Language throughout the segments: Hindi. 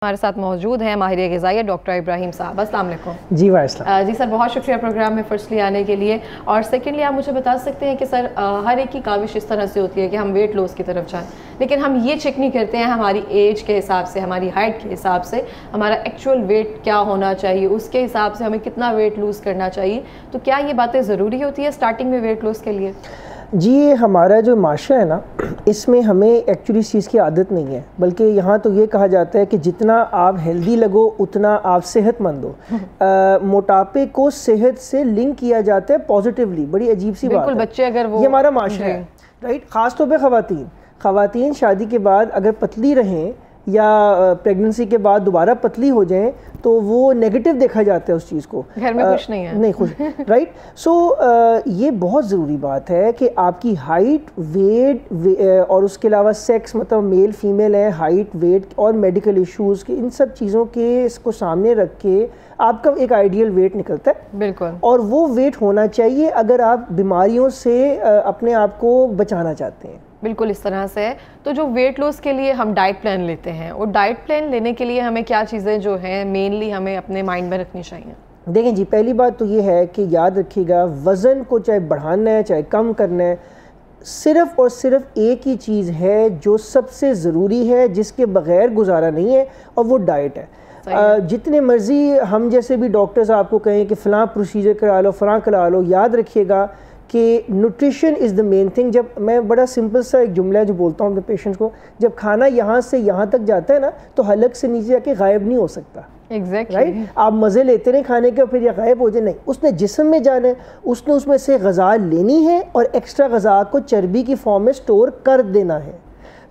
हमारे साथ मौजूद हैं माहिर ग़िज़ाइयत डॉक्टर इब्राहिम साहब। अस्सलाम वालेकुम। जी वालेकुम। जी सर, बहुत शुक्रिया प्रोग्राम में फर्स्टली आने के लिए। और सेकेंडली आप मुझे बता सकते हैं कि सर हर एक की काविश इस तरह से होती है कि हम वेट लॉस की तरफ जाएं, लेकिन हम ये चेक नहीं करते हैं हमारी एज के हिसाब से, हमारी हाइट के हिसाब से हमारा एक्चुअल वेट क्या होना चाहिए, उसके हिसाब से हमें कितना वेट लूज़ करना चाहिए। तो क्या ये बातें ज़रूरी होती है स्टार्टिंग में वेट लॉस के लिए? जी, हमारा जो माशरा है ना, इसमें हमें एक्चुअली इस चीज़ की आदत नहीं है, बल्कि यहाँ तो ये कहा जाता है कि जितना आप हेल्दी लगो उतना आप सेहतमंद हो। मोटापे को सेहत से लिंक किया जाता है पॉजिटिवली। बड़ी अजीब सी बात है। बच्चे अगर वो, ये हमारा माशरा है, राइट। ख़ास तौर पे ख़वातीन शादी के बाद अगर पतली रहें या प्रेगनेंसी के बाद दोबारा पतली हो जाएं तो वो नेगेटिव देखा जाता है उस चीज़ को। घर में खुश नहीं है, नहीं खुश, राइट। सो ये बहुत ज़रूरी बात है कि आपकी हाइट, वेट और उसके अलावा सेक्स, मतलब मेल फीमेल है, हाइट, वेट और मेडिकल इश्यूज़ के, इन सब चीज़ों के इसको सामने रख के आपका एक आइडियल वेट निकलता है। बिल्कुल। और वो वेट होना चाहिए अगर आप बीमारियों से अपने आप को बचाना चाहते हैं। बिल्कुल इस तरह से है। तो जो वेट लॉस के लिए हम डाइट प्लान लेते हैं, और डाइट प्लान लेने के लिए हमें क्या चीज़ें जो हैं मेनली हमें अपने माइंड में रखनी चाहिए? देखें जी, पहली बात तो ये है कि याद रखिएगा, वज़न को चाहे बढ़ाना है चाहे कम करना है, सिर्फ़ और सिर्फ एक ही चीज़ है जो सबसे ज़रूरी है, जिसके बग़ैर गुजारा नहीं है, और वो डाइट है। जितने मर्ज़ी हम जैसे भी डॉक्टर्स आपको कहें कि फ़लाँ प्रोसीजर करा लो, फ़लाँ करा लो, याद रखिएगा कि nutrition is the main thing. जब मैं बड़ा सिंपल सा एक जुमला जो बोलता हूँ अपने पेशेंट्स को, जब खाना यहाँ से यहाँ तक जाता है ना, तो हलक से नीचे जाके गायब नहीं हो सकता। Exactly, right. आप मज़े लेते रहे खाने के, फिर यह गायब हो जाए, नहीं। उसने जिस्म में जाना है, उसने उसमें से ग़ज़ा लेनी है और एक्स्ट्रा ग़ज़ा को चर्बी की फॉर्म में स्टोर कर देना है।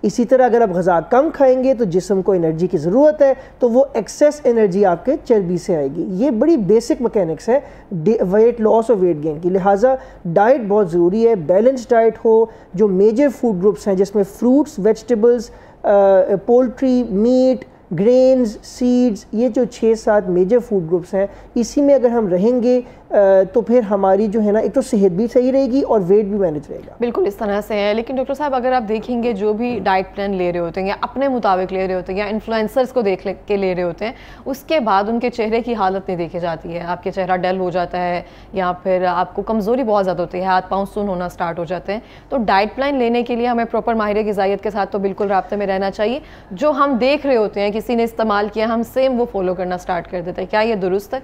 इसी तरह अगर आप ग़ज़ा कम खाएंगे तो जिस्म को एनर्जी की ज़रूरत है, तो वो एक्सेस एनर्जी आपके चर्बी से आएगी। ये बड़ी बेसिक मैकेनिक्स है वेट लॉस और वेट गेन की। लिहाजा डाइट बहुत ज़रूरी है, बैलेंस डाइट हो, जो मेजर फूड ग्रुप्स हैं जिसमें fruits, vegetables, poultry, meat, grains, seeds, ये जो 6-7 मेजर फूड ग्रुप्स हैं, इसी में अगर हम रहेंगे तो फिर हमारी जो है ना, एक तो सेहत भी सही रहेगी और वेट भी मैनेज रहेगा। बिल्कुल इस तरह से है। लेकिन डॉक्टर साहब, अगर आप देखेंगे जो भी डाइट प्लान ले रहे होते हैं या अपने मुताबिक ले रहे होते हैं या इन्फ्लुएंसर्स को देख के ले रहे होते हैं, उसके बाद उनके चेहरे की हालत नहीं देखी जाती है। आपके चेहरा डल हो जाता है या फिर आपको कमज़ोरी बहुत ज़्यादा होती है, हाथ पाँव सुन्न होना स्टार्ट हो जाते हैं। तो डाइट प्लान लेने के लिए हमें प्रॉपर माहिर ग़िज़ाइयत के साथ तो बिल्कुल राब्ते में रहना चाहिए। जो हम देख रहे होते हैं किसी ने इस्तेमाल किया, हम सेम वो फॉलो करना स्टार्ट कर देते हैं। क्या ये दुरुस्त है?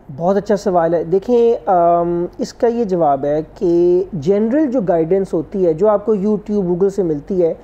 बहुत अच्छा सवाल है। देखें, इसका ये जवाब है कि जनरल जो गाइडेंस होती है, जो आपको यूट्यूब, गूगल से मिलती है,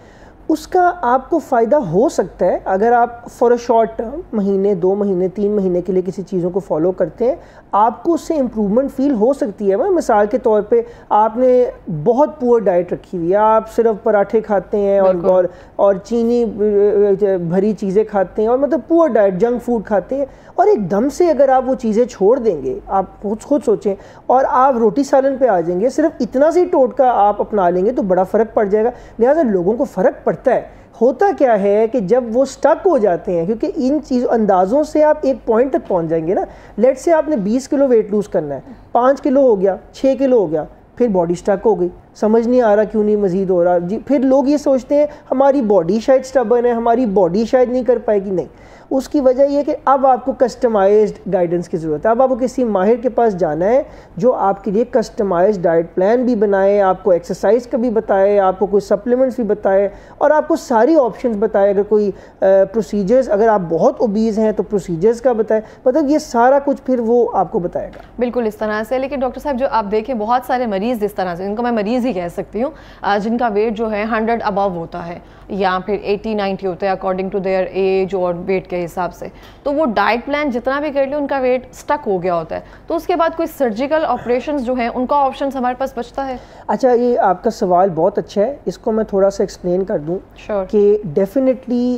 उसका आपको फ़ायदा हो सकता है अगर आप फॉर अ शॉर्ट टर्म, महीने, 2 महीने, 3 महीने के लिए किसी चीज़ों को फॉलो करते हैं, आपको उससे इम्प्रूवमेंट फ़ील हो सकती है। मिसाल के तौर पे आपने बहुत पुअर डाइट रखी हुई है, आप सिर्फ पराठे खाते हैं और चीनी भरी चीज़ें खाते हैं, और मतलब पुअर डाइट, जंक फूड खाते हैं, और एकदम से अगर आप वो चीज़ें छोड़ देंगे, आप खुद सोचें, और आप रोटी सालन पे आ जाएंगे, सिर्फ इतना सी टोटका आप अपना लेंगे तो बड़ा फ़र्क पड़ जाएगा। लिहाजा लोगों को फ़र्क पड़ता है। होता क्या है कि जब वो स्टक हो जाते हैं, क्योंकि इन अंदाज़ों से आप एक पॉइंट तक पहुंच जाएंगे ना। लेट से आपने 20 किलो वेट लूज़ करना है, 5 किलो हो गया, 6 किलो हो गया, फिर बॉडी स्टक हो गई, समझ नहीं आ रहा क्यों नहीं मज़ीद हो रहा जी। फिर लोग ये सोचते हैं हमारी बॉडी शायद स्टबर्न है, हमारी बॉडी शायद नहीं कर पाएगी। नहीं, उसकी वजह यह है कि अब आपको कस्टमाइज्ड गाइडेंस की ज़रूरत है। अब आपको किसी माहिर के पास जाना है जो आपके लिए कस्टमाइज्ड डाइट प्लान भी बनाए, आपको एक्सरसाइज का भी बताए, आपको कोई सप्लीमेंट्स भी बताए, और आपको सारी ऑप्शंस बताए। अगर कोई प्रोसीजर्स, अगर आप बहुत ओबीज हैं तो प्रोसीजर्स का बताए, मतलब ये सारा कुछ फिर वो आपको बताएगा। बिल्कुल इस तरह से। लेकिन डॉक्टर साहब, जो आप देखें बहुत सारे मरीज़ इस तरह से, इनको मैं मरीज़ ही कह सकती हूँ, जिनका वेट जो है 100 अबव होता है या फिर 80-90 होता है अकॉर्डिंग टू देयर एज और वेट के हिसाब से, तो वो डाइट प्लान जितना भी कर ले उनका वेट स्टक हो गया होता है। तो उसके बाद कोई सर्जिकल ऑपरेशंस जो हैं उनका ऑप्शन हमारे पास बचता है? अच्छा, ये आपका सवाल बहुत अच्छा है, इसको मैं थोड़ा सा एक्सप्लेन कर दूँ कि डेफिनेटली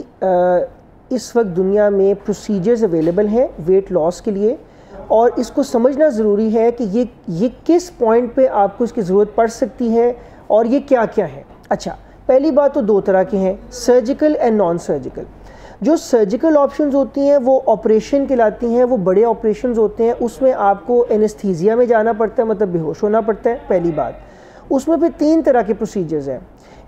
इस वक्त दुनिया में प्रोसीजर्स अवेलेबल हैं वेट लॉस के लिए, और इसको समझना ज़रूरी है कि ये किस पॉइंट पे आपको इसकी ज़रूरत पड़ सकती है और ये क्या क्या है। अच्छा, पहली बात तो 2 तरह के हैं, सर्जिकल एंड नॉन सर्जिकल। जो सर्जिकल ऑप्शंस होती हैं वो ऑपरेशन कहलाती हैं, वो बड़े ऑपरेशंस होते हैं, उसमें आपको एनेस्थीसिया में जाना पड़ता है, मतलब बेहोश होना पड़ता है, पहली बात। उसमें फिर 3 तरह के प्रोसीजर्स हैं।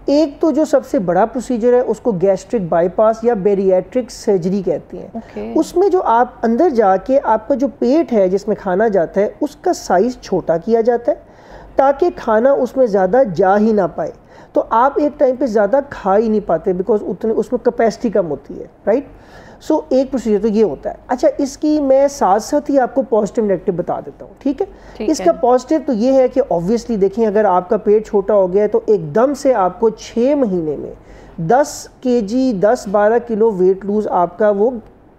एक तो जो सबसे बड़ा प्रोसीजर है उसको गैस्ट्रिक बाईपास या बेरिएट्रिक सर्जरी कहते हैं। उसमें जो आप अंदर जाके आपका जो पेट है जिसमें खाना जाता है उसका साइज़ छोटा किया जाता है ताकि खाना उसमें ज़्यादा जा ही ना पाए, तो आप एक टाइम पे ज़्यादा खा ही नहीं पाते बिकॉज उतने उसमें कैपेसिटी कम होती है, राइट। सो एक प्रोसीजर तो ये होता है। अच्छा, इसकी मैं साथ साथ ही आपको पॉजिटिव नेगेटिव बता देता हूँ, ठीक है। इसका पॉजिटिव तो ये है कि ऑब्वियसली देखें, अगर आपका पेट छोटा हो गया है तो एकदम से आपको 6 महीने में 10 kg 10-12 किलो वेट लूज़ आपका वो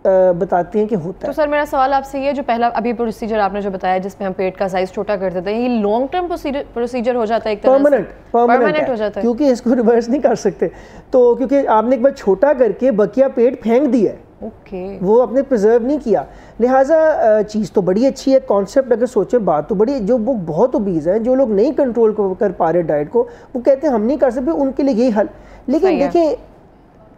बताते हैं कि होता है। तो सर मेरा सवाल आपसे ये, जो पहला अभी प्रोसीजर आपने जो बताया जिसमें हम पेट का साइज छोटा कर देते हैं, ये लॉन्ग टर्म प्रोसीजर हो जाता है एक तरह से? परमानेंट हो जाता है, क्योंकि इसको रिवर्स नहीं कर सकते। तो क्योंकि आपने एक बार छोटा करके बकिया पेट फेंक दिया है, वो आपने प्रिजर्व नहीं किया, लिहाजा चीज़ तो बड़ी अच्छी है, कॉन्सेप्ट अगर सोचें बात तो बड़ी। जो वो बहुत ओबीज हैं, जो लोग नहीं कंट्रोल कर पा रहे डाइट को, वो कहते हैं हम नहीं कर सकते, उनके लिए यही हल। लेकिन देखें,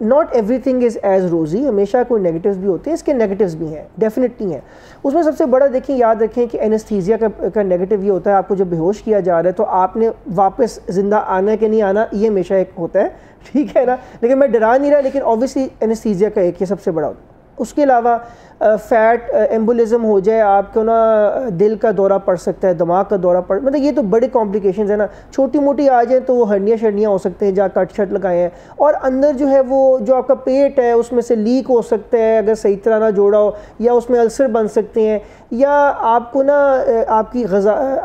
नॉट एवरीथिंग इज़ एज रोजी, हमेशा कोई नेगेटिव्स भी होते हैं, इसके नेगेटिव्स भी हैं, डेफिनेटली हैं। उसमें सबसे बड़ा देखें, याद रखें कि एनेस्थीसिया का नेगेटिव ये होता है, आपको जब बेहोश किया जा रहा है तो आपने वापस ज़िंदा आना है कि नहीं आना, ये हमेशा एक होता है, ठीक है ना। लेकिन मैं डरा नहीं रहा, लेकिन ऑब्वियसली एनेस्थीसिया का एक ये सबसे बड़ा होता है। उसके अलावा फैट एम्बोलिज्म हो जाए, आपको ना दिल का दौरा पड़ सकता है, दिमाग का दौरा पड़, मतलब ये तो बड़े कॉम्प्लिकेशंस है ना। छोटी मोटी आ जाए तो वो हड्डियाँ शड्डियाँ हो सकते हैं जहाँ कट शट लगाए हैं, और अंदर जो है वो जो आपका पेट है उसमें से लीक हो सकता है अगर सही तरह ना जोड़ा हो, या उसमें अल्सर बन सकते हैं, या आपको ना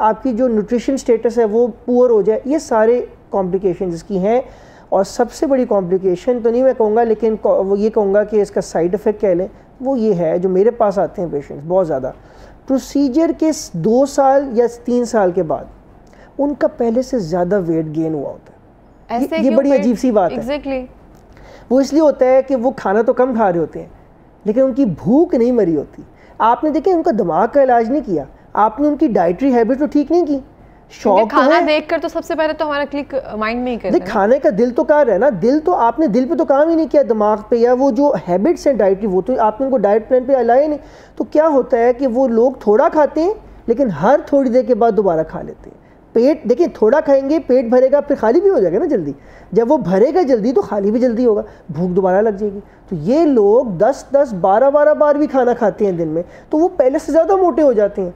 आपकी जो न्यूट्रिशन स्टेटस है वो पुअर हो जाए। ये सारे कॉम्प्लिकेशन इसकी हैं। और सबसे बड़ी कॉम्प्लिकेशन तो नहीं मैं कहूँगा, लेकिन वो ये कहूँगा कि इसका साइड इफ़ेक्ट कह लें, वो ये है जो मेरे पास आते हैं पेशेंट्स बहुत ज़्यादा, प्रोसीजर के 2 साल या 3 साल के बाद उनका पहले से ज़्यादा वेट गेन हुआ होता है। ये बड़ी अजीब सी बात है। वो इसलिए होता है कि वो खाना तो कम खा रहे होते हैं, लेकिन उनकी भूख नहीं मरी होती। आपने देखें, उनका दिमाग का इलाज नहीं किया, आपने उनकी डाइटरी हैबिट तो ठीक नहीं की। शौक खाना देखकर तो सबसे पहले तो हमारा क्लिक माइंड में ही करता है। खाने का दिल तो कहाँ है ना, दिल तो आपने दिल पे तो काम ही नहीं किया, दिमाग पे या वो जो हैबिट्स हैं डाइटरी, वो तो आपने उनको डाइट प्लान पे लाए नहीं। तो क्या होता है कि वो लोग थोड़ा खाते हैं लेकिन हर थोड़ी देर के बाद दोबारा खा लेते हैं। पेट देखिए, थोड़ा खाएंगे पेट भरेगा, फिर खाली भी हो जाएगा ना जल्दी। जब वो भरेगा जल्दी तो खाली भी जल्दी होगा, भूख दोबारा लग जाएगी। तो ये लोग 10-10 12-12 बार भी खाना खाते हैं दिन में, तो वो पहले से ज़्यादा मोटे हो जाते हैं।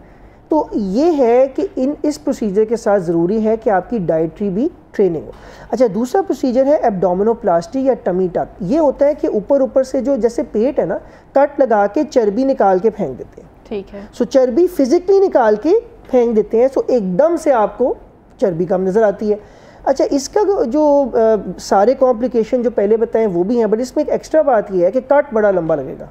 तो ये है कि इस प्रोसीजर के साथ ज़रूरी है कि आपकी डाइटरी भी ट्रेनिंग हो। अच्छा, दूसरा प्रोसीजर है एब्डोमिनोप्लास्टी या टमी टक। ये होता है कि ऊपर से जो जैसे पेट है ना, कट लगा के चर्बी निकाल के फेंक देते हैं, ठीक है। सो चर्बी फिजिकली निकाल के फेंक देते हैं, सो एकदम से आपको चर्बी कम नज़र आती है। अच्छा, इसका जो सारे कॉम्प्लिकेशन जो पहले बताएं वो भी हैं, बट इसमें एक एक्स्ट्रा बात ये है कि कट बड़ा लंबा लगेगा,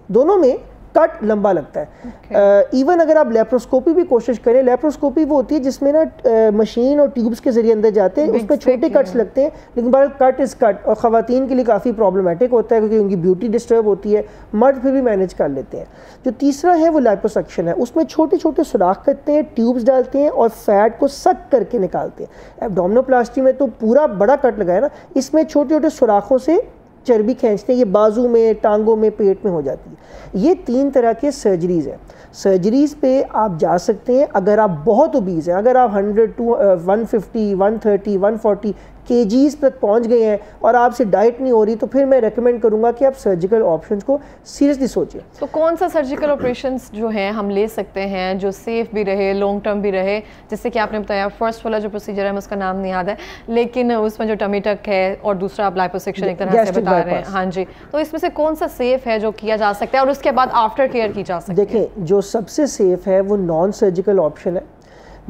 दोनों में कट लंबा लगता है। इवन अगर आप लेप्रोस्कोपी भी कोशिश करें, लेप्रोस्कोपी वो होती है जिसमें ना मशीन और ट्यूब्स के जरिए अंदर जाते हैं, उसमें छोटे कट्स लगते हैं, लेकिन बहरहाल कट इज़ कट, और ख़वातीन के लिए काफ़ी प्रॉब्लमेटिक होता है क्योंकि उनकी ब्यूटी डिस्टर्ब होती है। मर्द फिर भी मैनेज कर लेते हैं। जो तीसरा है वो लाइपोसक्शन है, उसमें छोटे छोटे सुराख करते हैं, ट्यूब्स डालते हैं और फैट को सक करके निकालते हैं। एब्डोमिनोप्लास्टी में तो पूरा बड़ा कट लगा है ना, इसमें छोटे छोटे सुराखों से चर्बी खींचते हैं, ये बाजू में, टांगों में, पेट में हो जाती है। ये 3 तरह के सर्जरीज़ हैं। सर्जरीज़ पे आप जा सकते हैं अगर आप बहुत ओबीज़ हैं, अगर आप 100 to 150 130 140 kgs तक पहुंच गए हैं और आपसे डाइट नहीं हो रही, तो फिर मैं रेकमेंड करूंगा कि आप सर्जिकल ऑप्शंस को सीरियसली सोचें। तो कौन सा सर्जिकल ऑपरेशंस जो हैं हम ले सकते हैं जो सेफ़ भी रहे, लॉन्ग टर्म भी रहे? जैसे कि आपने बताया फर्स्ट वाला जो प्रोसीजर है, उसका नाम नहीं याद है, लेकिन उसमें जो टमी टक है और दूसरा आप लाइपोसक्शन एक तरह से बता रहे हैं। हाँ जी, तो इसमें से कौन सा सेफ़ है जो किया जा सकता है और उसके बाद आफ्टर केयर की जा सकती है? देखें, जो सबसे सेफ़ है वो नॉन सर्जिकल ऑप्शन है।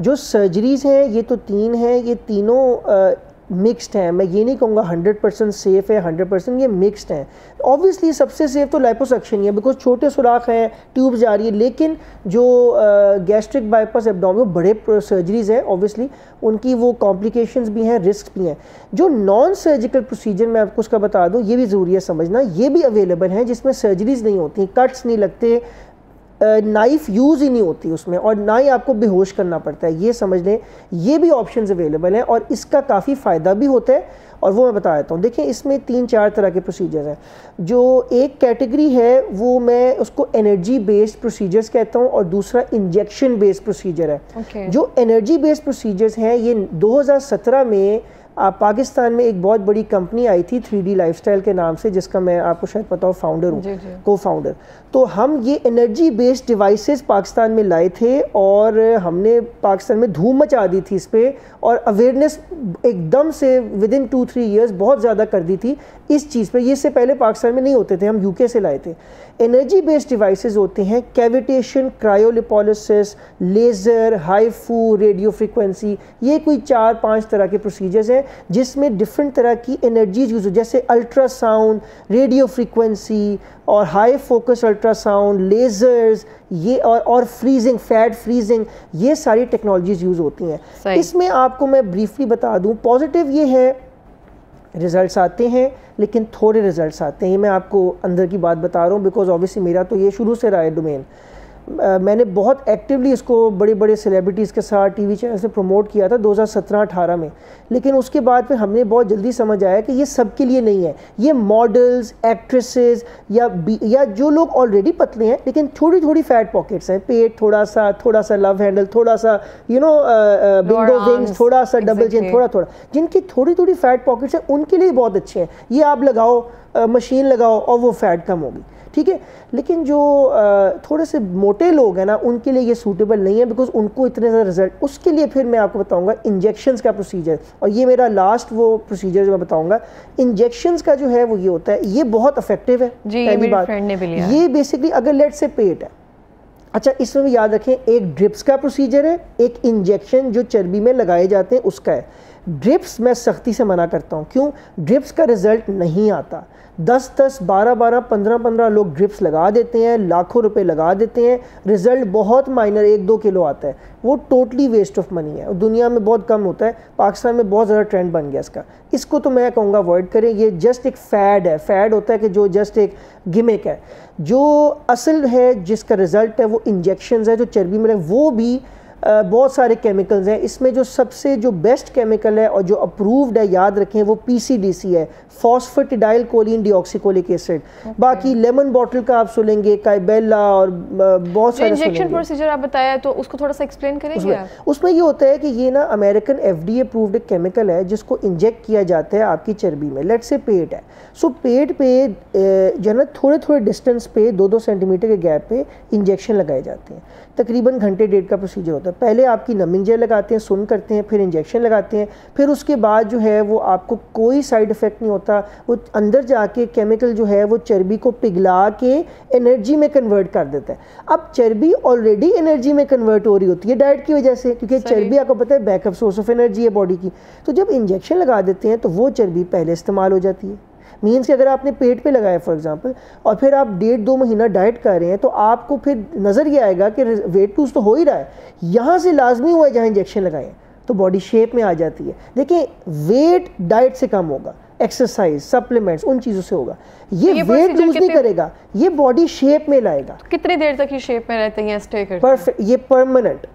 जो सर्जरीज़ हैं ये तो 3 हैं, ये तीनों मिक्स्ड हैं। मैं ये नहीं कहूँगा 100% सेफ़ है, 100%, ये मिक्स्ड हैं। ऑब्वियसली सबसे सेफ़ तो लाइपोसक्शन ही है, बिकॉज छोटे सुराख हैं, ट्यूब जा रही है। लेकिन जो गैस्ट्रिक बाईपास एब्डोमिनल बड़े सर्जरीज़ हैं, ऑब्वियसली उनकी वो कॉम्प्लिकेशंस भी हैं, रिस्क भी हैं। जो नॉन सर्जिकल प्रोसीजर मैं आपको उसका बता दूँ, ये भी ज़रूरी है समझना, ये भी अवेलेबल हैं जिसमें सर्जरीज़ नहीं होती, कट्स नहीं लगते, नाइफ़ यूज़ ही नहीं होती उसमें, और ना ही आपको बेहोश करना पड़ता है। ये समझ लें, ये भी ऑप्शंस अवेलेबल हैं और इसका काफ़ी फ़ायदा भी होता है, और वो मैं बता देता हूँ। देखिए, इसमें 3-4 तरह के प्रोसीजर्स हैं। जो एक कैटेगरी है वो मैं उसको एनर्जी बेस्ड प्रोसीजर्स कहता हूँ, और दूसरा इंजेक्शन बेस्ड प्रोसीजर है। जो एनर्जी बेस्ड प्रोसीजर्स हैं ये 2017 में पाकिस्तान में एक बहुत बड़ी कंपनी आई थी 3D लाइफस्टाइल के नाम से, जिसका मैं आपको शायद पता हो फाउंडर हूँ, को फाउंडर। तो हम ये एनर्जी बेस्ड डिवाइसेस पाकिस्तान में लाए थे और हमने पाकिस्तान में धूम मचा दी थी इस पर, और अवेयरनेस एकदम से विद इन 2-3 ईयर्स बहुत ज़्यादा कर दी थी इस चीज़ पे। ये इससे पहले पाकिस्तान में नहीं होते थे, हम यूके से लाए थे। एनर्जी बेस्ड डिवाइसेस होते हैं cavitation, cryolipolysis, laser, HIFU, radio frequency, ये कोई 4-5 तरह के प्रोसीजर्स हैं जिसमें डिफरेंट तरह की एनर्जीज यूज़ हो, जैसे अल्ट्रासाउंड, रेडियो फ्रीक्वेंसी और हाई फोकस अल्ट्रासाउंड, लेज़र्स, ये और फ्रीजिंग, फैट फ्रीजिंग, ये सारी टेक्नोलॉजीज़ यूज़ होती हैं। इसमें आपको मैं ब्रीफली बता दूं, पॉजिटिव ये है रिज़ल्ट्स आते हैं लेकिन थोड़े रिज़ल्ट्स आते हैं। ये मैं आपको अंदर की बात बता रहा हूँ बिकॉज ऑब्वियसली मेरा तो ये शुरू से रहा है डोमेन। मैंने बहुत एक्टिवली इसको बड़े बड़े सेलिब्रिटीज़ के साथ टीवी चैनल से प्रमोट किया था 2017-18 में, लेकिन उसके बाद फिर हमने बहुत जल्दी समझ आया कि ये सबके लिए नहीं है। ये मॉडल्स, एक्ट्रेसेस या जो लोग ऑलरेडी पतले हैं लेकिन थोड़ी थोड़ी फैट पॉकेट्स हैं, पेट थोड़ा सा लव हैंडल, थोड़ा सा बिंगो विंग्स, थोड़ा सा डबल चिन, थोड़ा जिनकी थोड़ी थोड़ी फैट पॉकेट्स हैं उनके लिए बहुत अच्छे हैं। ये आप लगाओ, मशीन लगाओ और वो फैट कम होगी, ठीक है। लेकिन जो थोड़े से मोटे लोग हैं ना, उनके लिए ये सूटेबल नहीं है बिकॉज उनको इतने ज़्यादा रिजल्ट। उसके लिए फिर मैं आपको बताऊंगा इंजेक्शंस का प्रोसीजर, और ये मेरा लास्ट वो प्रोसीजर जो मैं बताऊंगा। इंजेक्शंस का जो है वो ये होता है, ये बहुत इफेक्टिव है। पहली बात, ये बेसिकली अगर लेट से पेट है, अच्छा इसमें भी याद रखें, एक ड्रिप्स का प्रोसीजर है, एक इंजेक्शन जो चर्बी में लगाए जाते हैं उसका है। ड्रिप्स मैं सख्ती से मना करता हूँ। क्यों? ड्रिप्स का रिजल्ट नहीं आता। 10-10, 12-12, 15-15 लोग ड्रिप्स लगा देते हैं, लाखों रुपए लगा देते हैं, रिजल्ट बहुत माइनर 1-2 किलो आता है, वो टोटली वेस्ट ऑफ मनी है और दुनिया में बहुत कम होता है। पाकिस्तान में बहुत ज़्यादा ट्रेंड बन गया इसका। इसको तो मैं कहूँगा अवॉइड करें। ये जस्ट एक फैड है। फैड होता है कि जो जस्ट एक गिमिक है। जो असल है जिसका रिजल्ट है वो इंजेक्शंस है जो चर्बी में, वो भी बहुत सारे केमिकल्स हैं। इसमें जो सबसे जो बेस्ट केमिकल है और जो अप्रूव्ड है, याद रखें, वो PCDC है, फॉस्फेटिडाइल कोलिन डीऑक्सीकोलिक एसिड। बाकी लेमन बॉटल का आप सुनेंगे, काइबेला और बहुत सारे इंजेक्शन प्रोसीजर आप बताया तो उसको थोड़ा सा एक्सप्लेन करेंगे आप? उसमें ये होता है कि ये ना अमेरिकन FDA अप्रूव्ड एक केमिकल है जिसको इंजेक्ट किया जाता है आपकी चर्बी में। लेट से पेट है, सो पेट पे जो है ना थोड़े थोड़े डिस्टेंस पे 2-2 सेंटीमीटर के गैप पे इंजेक्शन लगाए जाते हैं। तकरीबन घंटे डेढ़ का प्रोसीजर होता है। पहले आपकी नमिंग जेल लगाते हैं, सुन करते हैं, फिर इंजेक्शन लगाते हैं, फिर उसके बाद जो है वो आपको कोई साइड इफ़ेक्ट नहीं होता। वो अंदर जाके केमिकल जो है वो चर्बी को पिघला के एनर्जी में कन्वर्ट कर देता है। अब चर्बी ऑलरेडी एनर्जी में कन्वर्ट हो रही होती है डाइट की वजह से, क्योंकि चर्बी आपको पता है बैकअप सोर्स ऑफ एनर्जी है बॉडी की। तो जब इंजेक्शन लगा देते हैं तो वो चर्बी पहले इस्तेमाल हो जाती है। मीन्स कि अगर आपने पेट पे लगाया फॉर एग्जांपल और फिर आप 1.5-2 महीना डाइट कर रहे हैं तो आपको फिर नज़र ये आएगा कि वेट लूज तो हो ही रहा है, यहाँ से लाजमी हुआ है जहाँ इंजेक्शन लगाए तो बॉडी शेप में आ जाती है। देखिए वेट डाइट से कम होगा, एक्सरसाइज, सप्लीमेंट्स, उन चीज़ों से होगा। ये वेट लूज नहीं करेगा, ये बॉडी शेप में लाएगा। तो कितनी देर तक ये शेप में रहते हैं, स्टे करते हैं? परफेक्ट, ये परमानेंट।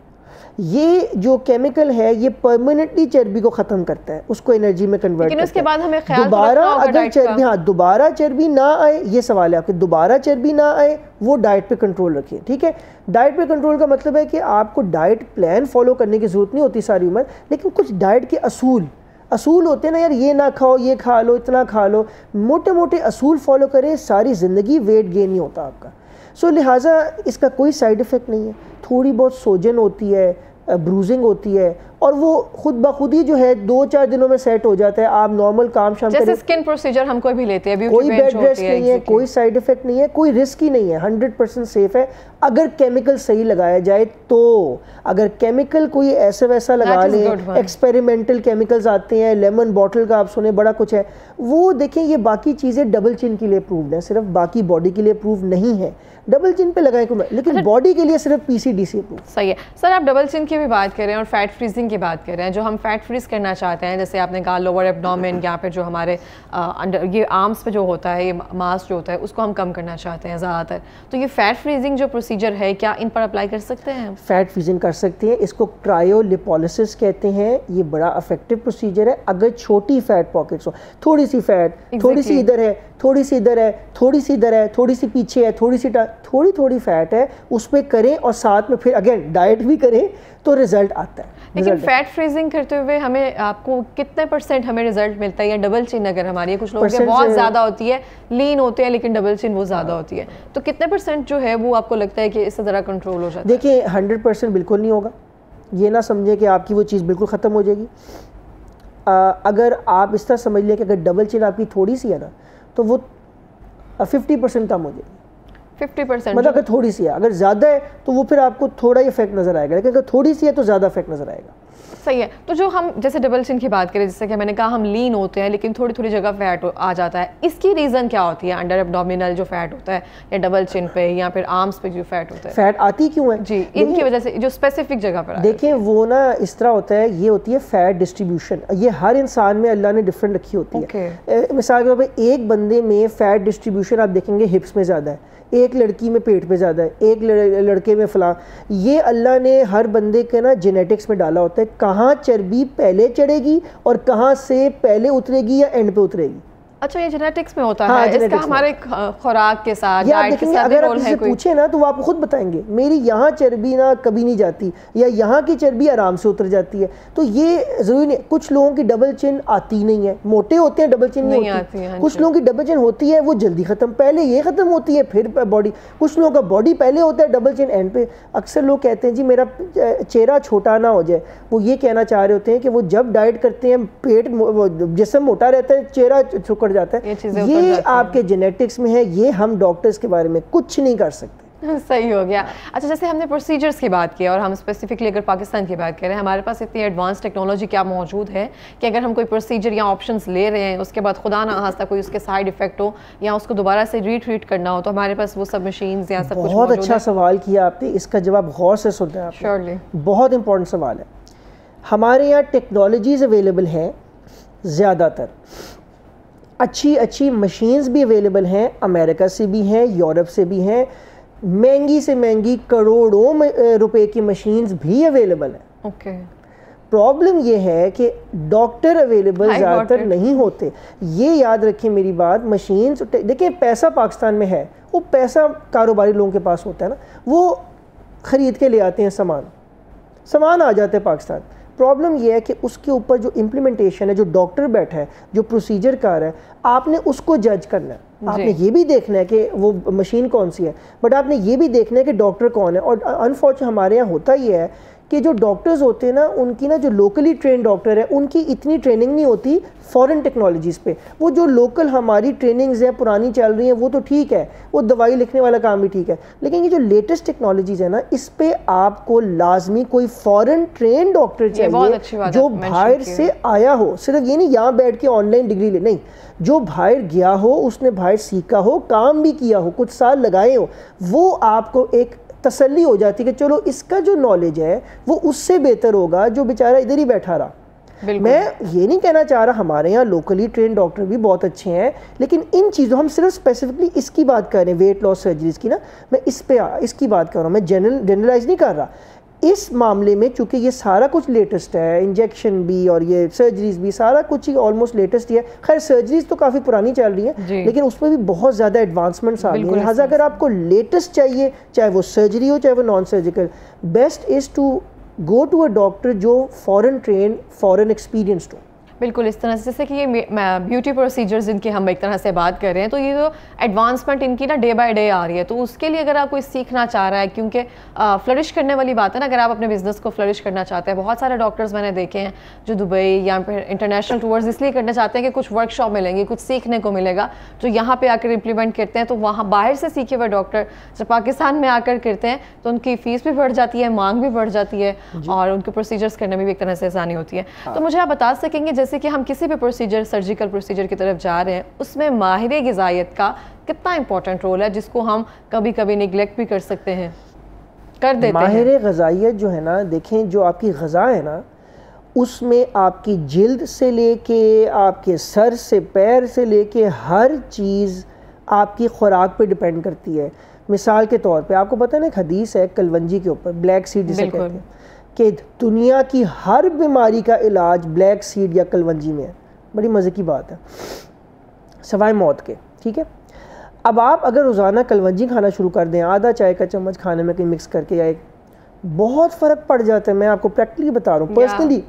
ये जो केमिकल है ये परमानेंटली चर्बी को खत्म करता है, उसको एनर्जी में कन्वर्ट करता है। उसके बाद हमें ख्याल दोबारा अगर चर्बी, हाँ दोबारा चर्बी ना आए, ये सवाल है आपके, दोबारा चर्बी ना आए वो डाइट पे कंट्रोल रखिए, ठीक है। डाइट पे कंट्रोल का मतलब है कि आपको डाइट प्लान फॉलो करने की जरूरत नहीं होती सारी उम्र, लेकिन कुछ डाइट के असूल होते हैं ना यार, ये ना खाओ, ये खा लो, इतना खा लो, मोटे मोटे असूल फॉलो करें, सारी ज़िंदगी वेट गेन नहीं होता आपका। सो लिहाजा इसका कोई साइड इफ़ेक्ट नहीं है। थोड़ी बहुत सोजन होती है, ब्रूजिंग होती है और वो खुद ब खुद ही जो है 2-4 दिनों में सेट हो जाता है। आप नॉर्मल काम शाम जैसे स्किन प्रोसीजर हम कोई भी लेते हैं, कोई बेड रेस्ट नहीं है, कोई साइड इफेक्ट नहीं है, कोई रिस्क ही नहीं है, 100% सेफ है अगर केमिकल सही लगाया जाए तो। अगर केमिकल कोई ऐसा वैसा लगा ले, एक्सपेरिमेंटल केमिकल्स आते हैं, लेमन बॉटल का आप सुने बड़ा कुछ है, वो देखें ये बाकी चीज़ें डबल चिन के लिए अप्रूव्ड है, सिर्फ बाकी बॉडी के लिए अप्रूव नहीं है। डबल चिन पे लगाए को, लेकिन बॉडी के लिए सिर्फ PCDC अप्रूव। सही है सर। आप डबल चिन की भी बात कर रहे हैं और फैट फ्रीजिंग की बात कर रहे हैं। जो हम फैट फ्रीज करना चाहते हैं, जैसे आपने कहा लोअर एब्डोमेन या फिर जो हमारे अंडर ये आर्म्स पे जो होता है, ये मास जो होता है उसको हम कम करना चाहते हैं ज़्यादातर, तो ये फैट फ्रीजिंग जो प्रोसीजर है क्या इन पर अप्लाई कर सकते हैं? फैट फ्रीजिंग कर सकते हैं, इसको क्रायोलिपोलिसिस कहते हैं। ये बड़ा इफेक्टिव प्रोसीजर है अगर छोटी फैट पॉकेट्स हो, थोड़ी सी फैट, थोड़ी सी इधर है, थोड़ी सी इधर है, थोड़ी सी इधर है, थोड़ी सी पीछे है, थोड़ी थोड़ी फैट है, उस पर करें और साथ में फिर अगेन डाइट भी करें तो रिजल्ट आता है। लेकिन फैट फ्रीजिंग करते हुए हमें आपको कितने % हमें रिजल्ट मिलता है, या डबल चिन अगर हमारी कुछ लोगों के बहुत ज़्यादा होती है, लीन होते हैं लेकिन डबल चिन वो ज़्यादा होती है, तो कितने % जो है वो आपको लगता है कि इससे ज़रा कंट्रोल हो जाता है? देखिए 100% बिल्कुल नहीं होगा, ये ना समझें कि आपकी वो चीज़ बिल्कुल ख़त्म हो जाएगी। अगर आप इस तरह समझ लें कि अगर डबल चिन आपकी थोड़ी सी है ना, तो वो 50% कम हो जाएगी। 50% मतलब अगर थोड़ी सी है, अगर ज़्यादा है तो वो फिर आपको थोड़ा ही इफेक्ट नज़र आएगा, लेकिन अगर थोड़ी सी है तो ज़्यादा इफेक्ट नज़र आएगा। सही है। तो जो हम जैसे डबल चिन की बात करें, जैसे कि मैंने कहा हम लीन होते हैं लेकिन थोड़ी थोड़ी जगह फैट आ जाता है, इसकी रीज़न क्या होती है? अंडर एब्डोमिनल जो फैट होता है, या डबल चिन पे, या फिर आर्म्स पे जो फैट होता है, फैट आती क्यों है? जी, इनकी वजह से जो स्पेसिफिक जगह पर देखिए वो ना इस तरह होता है, ये होती है फैट डिस्ट्रीब्यूशन। ये हर इंसान में अल्लाह ने डिफरेंट रखी होती है। मिसाल के तौर पर एक बंदे में फैट डिस्ट्रीब्यूशन आप देखेंगे हिप्स में ज़्यादा है, एक लड़की में पेट पे ज़्यादा है, एक लड़के में फलां। ये अल्लाह ने हर बंदे के ना जेनेटिक्स में डाला होता है, कहाँ चर्बी पहले चढ़ेगी और कहाँ से पहले उतरेगी या एंड पे उतरेगी। अच्छा, ये जेनेटिक्स में होता है। इसका हमारे खुराक के साथ, डाइट के साथ अगर आप किसी से पूछे ना तो वो आपको खुद बताएंगे मेरी यहाँ चर्बी ना कभी नहीं जाती, या यहाँ की चर्बी आराम से उतर जाती है। तो ये ज़रूरी नहीं, कुछ लोगों की डबल चिन आती नहीं है, मोटे होते हैं डबल चिन नहीं होती। कुछ लोगों की डबल चिन होती है, वो जल्दी ख़त्म, पहले ये ख़त्म होती है फिर बॉडी। कुछ लोगों का बॉडी पहले होता है, डबल चिन एंड पे। अक्सर लोग कहते हैं जी मेरा चेहरा छोटा ना हो जाए, वो ये कहना चाह रहे होते हैं कि वो जब डाइट करते हैं पेट जिस्म मोटा रहता है, चेहरा सुकड़ जाता है। ये आपके जेनेटिक्स में है, ये हम डॉक्टर्स के बारे में कुछ नहीं कर सकते। सही हो गया। अच्छा, जैसे हमने प्रोसीजर्स की बात की और हम स्पेसिफिकली अगर पाकिस्तान की बात करें, हमारे पास इतनी एडवांस टेक्नोलॉजी क्या मौजूद है कि अगर हम कोई प्रोसीजर या ऑप्शंस ले रहे हैं, उसके बाद खुदा ना खास्ता कोई उसके साइड इफेक्ट हो या उसको दोबारा से रीट्रीट करना हो, तो हमारे पास वो सब मशीन्स या सब कुछ। बहुत अच्छा सवाल किया आपने, इसका जवाब गौर से सुनते हैं आप। श्योरली, बहुत इंपॉर्टेंट सवाल है। हमारे यहाँ टेक्नोलॉजीज अवेलेबल हैं, ज़्यादातर अच्छी मशीन्स भी अवेलेबल हैं, अमेरिका से भी हैं, यूरोप से भी हैं, महंगी से महंगी करोड़ों रुपए की मशीन्स भी अवेलेबल हैं। ओके। प्रॉब्लम ये है कि डॉक्टर अवेलेबल ज़्यादातर नहीं होते। ये याद रखें मेरी बात, मशीन्स देखिए, पैसा पाकिस्तान में है, वो पैसा कारोबारी लोगों के पास होता है ना, वो ख़रीद के ले आते हैं, सामान आ जाते हैं पाकिस्तान। प्रॉब्लम यह है कि उसके ऊपर जो इम्प्लीमेंटेशन है, जो डॉक्टर बैठा है, जो प्रोसीजर कर रहा है, आपने उसको जज करना है। आपने ये भी देखना है कि वो मशीन कौन सी है, बट आपने ये भी देखना है कि डॉक्टर कौन है। और अनफॉर्चुनेट हमारे यहाँ होता ही है कि जो डॉक्टर्स होते हैं ना, उनकी ना जो लोकली ट्रेन डॉक्टर है, उनकी इतनी ट्रेनिंग नहीं होती फॉरेन टेक्नोलॉजीज़ पे। वो जो लोकल हमारी ट्रेनिंग्स हैं पुरानी चल रही हैं, वो तो ठीक है, वो दवाई लिखने वाला काम भी ठीक है, लेकिन ये जो लेटेस्ट टेक्नोलॉजीज़ है ना, इस पे आपको लाजमी कोई फॉरेन ट्रेन डॉक्टर चाहिए जो बाहर से आया हो। सिर्फ ये नहीं यहाँ बैठ के ऑनलाइन डिग्री ले, नहीं, जो बाहर गया हो, उसने बाहर सीखा हो, काम भी किया हो, कुछ साल लगाए हो, वो आपको एक तसल्ली हो जाती है कि चलो इसका जो नॉलेज है वो उससे बेहतर होगा जो बेचारा इधर ही बैठा रहा। मैं ये नहीं कहना चाह रहा, हमारे यहाँ लोकली ट्रेन डॉक्टर भी बहुत अच्छे हैं, लेकिन इन चीज़ों, हम सिर्फ स्पेसिफिकली इसकी बात कर रहे हैं, वेट लॉस सर्जरीज़ की ना, मैं इसकी बात कर रहा हूँ, मैं जनरलाइज नहीं कर रहा। इस मामले में चूँकि ये सारा कुछ लेटेस्ट है, इंजेक्शन भी और ये सर्जरीज भी सारा कुछ ही ऑलमोस्ट लेटेस्ट ही है। खैर सर्जरीज तो काफ़ी पुरानी चल रही है, लेकिन उसमें भी बहुत ज़्यादा एडवांसमेंट्स आ गई हैं। लिहाजा अगर आपको लेटेस्ट चाहिए, चाहे वो सर्जरी हो चाहे वो non surgical, best is to go to a doctor जो फॉरेन ट्रेन, फॉरेन एक्सपीरियंस्ड हो। बिल्कुल इस तरह से, जैसे कि ये ब्यूटी प्रोसीजर्स जिनकी हम एक तरह से बात कर रहे हैं, तो ये जो एडवांसमेंट इनकी ना डे बाय डे आ रही है, तो उसके लिए अगर आप कोई सीखना चाह रहा है, क्योंकि फ्लरिश करने वाली बात है ना, अगर आप अपने बिजनेस को फ्लरिश करना चाहते हैं, बहुत सारे डॉक्टर्स मैंने देखे हैं जो दुबई या फिर इंटरनेशनल टूर्स इसलिए करना चाहते हैं कि कुछ वर्कशॉप मिलेंगी, कुछ सीखने को मिलेगा, जो यहाँ पे आकर इम्प्लीमेंट करते हैं। तो वहाँ बाहर से सीखे हुए डॉक्टर जब पाकिस्तान में आकर करते हैं तो उनकी फ़ीस भी बढ़ जाती है, मांग भी बढ़ जाती है, और उनके प्रोसीजर्स करने में भी एक तरह से आसानी होती है। तो मुझे आप बता सकेंगे, जैसे कि हम किसी भी प्रोसीजर, सर्जिकल प्रोसीजर की तरफ जा रहे हैं, उसमें माहिर ग़िज़ायत का कितना इंपॉर्टेंट रोल है, जिसको हम कभी कभी निगलेक्ट भी कर सकते हैं, कर देते हैं? माहिर ग़िज़ायत जो है ना, देखें जो आपकी ग़िज़ा है ना, उसमें आपकी जिल्द से लेके आपके सर से पैर से लेके हर चीज़ आपकी खुराक पे डिपेंड करती है। मिसाल के तौर पे आपको पता है ना, एक हदीस है कलवंजी के ऊपर, ब्लैक सीड जिसे कहते हैं, कि दुनिया की हर बीमारी का इलाज ब्लैक सीड या कलवंजी में है। बड़ी मज़े की बात है, सवाए मौत के। ठीक है, अब आप अगर रोज़ाना कलवंजी खाना शुरू कर दें, आधा चाय का चम्मच खाने में कहीं मिक्स करके या एक, बहुत फ़र्क पड़ जाता है। मैं आपको प्रैक्टिकली बता रहा हूँ,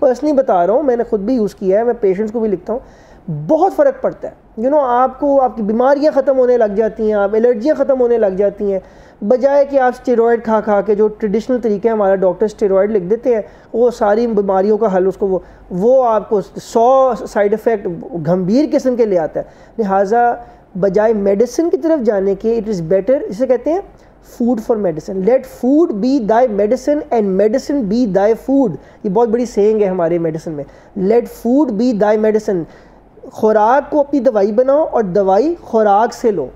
पर्सनली बता रहा हूँ, मैंने खुद भी यूज़ किया है, मैं पेशेंट्स को भी लिखता हूँ, बहुत फ़र्क पड़ता है। आपको आपकी बीमारियाँ ख़त्म होने लग जाती हैं, आप एलर्जियाँ ख़त्म होने लग जाती हैं, बजाय कि आप स्टेरॉयड खा खा के, जो ट्रेडिशनल तरीके हैं, हमारा डॉक्टर स्टेरॉयड लिख देते हैं, वो सारी बीमारियों का हल उसको वो आपको 100 साइड इफ़ेक्ट गंभीर किस्म के ले आता है। लिहाजा बजाय मेडिसिन की तरफ जाने के, इट इज़ बेटर, इसे कहते हैं food for medicine, let food be thy medicine and medicine be thy food. ये बहुत बड़ी सेइंग है हमारे मेडिसिन में, let food be thy medicine. खुराक को अपनी दवाई बनाओ और दवाई खुराक से लो,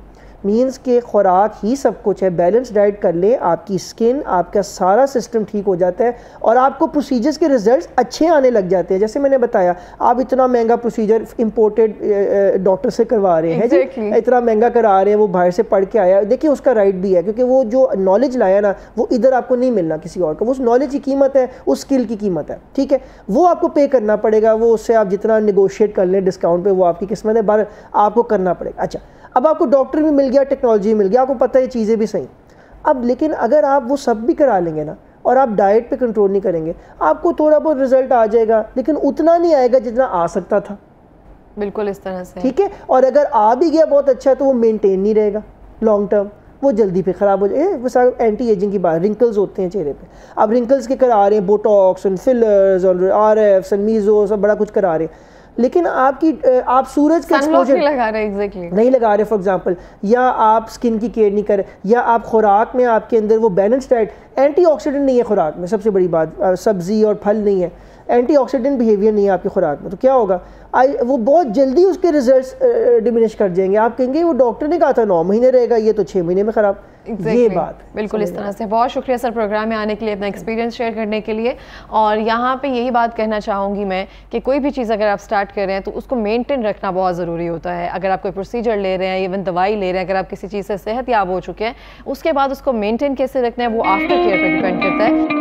मीन्स के खुराक ही सब कुछ है। बैलेंस डाइट कर ले, आपकी स्किन, आपका सारा सिस्टम ठीक हो जाता है और आपको प्रोसीजर्स के रिजल्ट्स अच्छे आने लग जाते हैं। जैसे मैंने बताया, आप इतना महंगा प्रोसीजर इंपोर्टेड डॉक्टर से करवा रहे हैं, जी इतना महंगा करा रहे हैं, वो बाहर से पढ़ के आया, देखिए उसका राइट भी है, क्योंकि वो जो नॉलेज लाया ना, वो इधर आपको नहीं मिलना किसी और का। उस नॉलेज की कीमत है, उस स्किल की कीमत है, ठीक है, वो आपको पे करना पड़ेगा। वो उससे आप जितना निगोशिएट कर लें डिस्काउंट पे, वो आपकी किस्मत है, बार आपको करना पड़ेगा। अच्छा, अब आपको डॉक्टर भी मिल गया, टेक्नोलॉजी मिल गया, आपको पता है चीज़ें भी सही। अब लेकिन अगर आप वो सब भी करा लेंगे ना, और आप डाइट पे कंट्रोल नहीं करेंगे, आपको थोड़ा बहुत रिजल्ट आ जाएगा, लेकिन उतना नहीं आएगा जितना आ सकता था। बिल्कुल इस तरह से, ठीक है। और अगर आ भी गया बहुत अच्छा, तो वो मेंटेन नहीं रहेगा लॉन्ग टर्म, वो जल्दी पे ख़राब हो जाए। बस एंटी एजिंग की बात, रिंकल्स होते हैं चेहरे पे, अब रिंकल्स के करा रहे हैं, बोटॉक्स और फिलर्स और RFs और मीज़ो, सब बड़ा कुछ करा रहे हैं, लेकिन आप सूरज का एक्सपोजर नहीं लगा रहे, एग्जैक्टली नहीं लगा रहे फॉर एग्जांपल, या आप स्किन की केयर नहीं कर, या आप खुराक में, आपके अंदर वो बैलेंस डाइट, एंटीऑक्सीडेंट नहीं है खुराक में, सबसे बड़ी बात, सब्जी और फल नहीं है, एंटीऑक्सीडेंट बिहेवियर नहीं है आपकी खुराक में, तो क्या होगा, वो बहुत जल्दी उसके रिजल्ट्स डिमिनिश कर जाएंगे। आप कहेंगे वो डॉक्टर ने कहा था 9 महीने रहेगा, ये तो 6 महीने में ख़राब। ये बात बिल्कुल इस तरह से। बहुत शुक्रिया सर प्रोग्राम में आने के लिए, अपना एक्सपीरियंस शेयर करने के लिए। और यहाँ पे यही बात कहना चाहूँगी मैं कि कोई भी चीज़ अगर आप स्टार्ट कर रहे हैं तो उसको मेंटेन रखना बहुत ज़रूरी होता है। अगर आप कोई प्रोसीजर ले रहे हैं, इवन दवाई ले रहे हैं, अगर आप किसी चीज़ से सेहत याब हो चुके हैं, उसके बाद उसको मेंटेन कैसे रखना है वो आफ्टर केयर पर डिपेंड करता है।